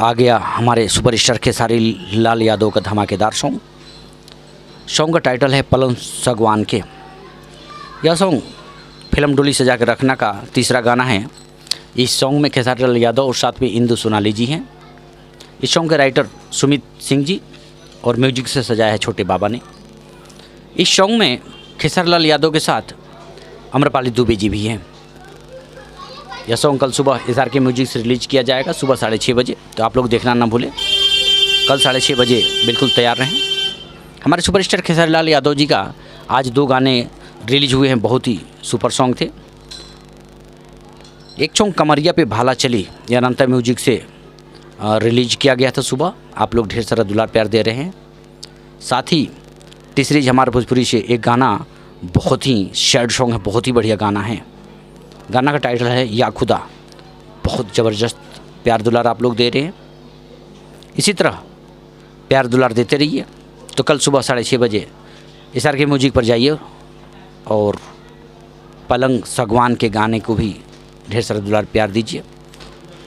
आ गया हमारे सुपरस्टार खेसारी लाल यादव का धमाकेदार सॉन्ग। सॉन्ग का टाइटल है पलंग सगवान के। यह सॉन्ग फिल्म डोली सजा के रखना का तीसरा गाना है। इस सॉन्ग में खेसारी लाल यादव और साथ में इंदु सोनाली जी हैं। इस सॉन्ग के राइटर सुमित सिंह जी और म्यूजिक से सजाया है छोटे बाबा ने। इस सॉन्ग में खेसारी लाल यादव के साथ आम्रपाली दुबे जी भी हैं। यह सॉन्ग कल सुबह SRK म्यूजिक से रिलीज किया जाएगा सुबह 6:30 बजे, तो आप लोग देखना ना भूलें। कल 6:30 बजे बिल्कुल तैयार रहें। हमारे सुपरस्टार खेसारी लाल यादव जी का आज 2 गाने रिलीज हुए हैं, बहुत ही सुपर सॉन्ग थे। एक सॉन्ग कमरिया पे भाला चली, यह अनंता म्यूजिक से रिलीज किया गया था सुबह। आप लोग ढेर सारा दुलार प्यार दे रहे हैं। साथ ही तीसरी हमारे भोजपुरी से एक गाना बहुत ही सैड सॉन्ग है, बहुत ही बढ़िया गाना है। गाना का टाइटल है या खुदा। बहुत ज़बरदस्त प्यार दुलार आप लोग दे रहे हैं। इसी तरह प्यार दुलार देते रहिए। तो कल सुबह 6:30 बजे SRK म्यूजिक पर जाइए और पलंग सगवान के गाने को भी ढेर सारा दुलार प्यार दीजिए।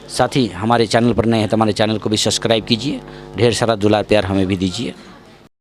साथ ही हमारे चैनल पर नए हैं तो हमारे चैनल को भी सब्सक्राइब कीजिए। ढेर सारा दुलार प्यार हमें भी दीजिए।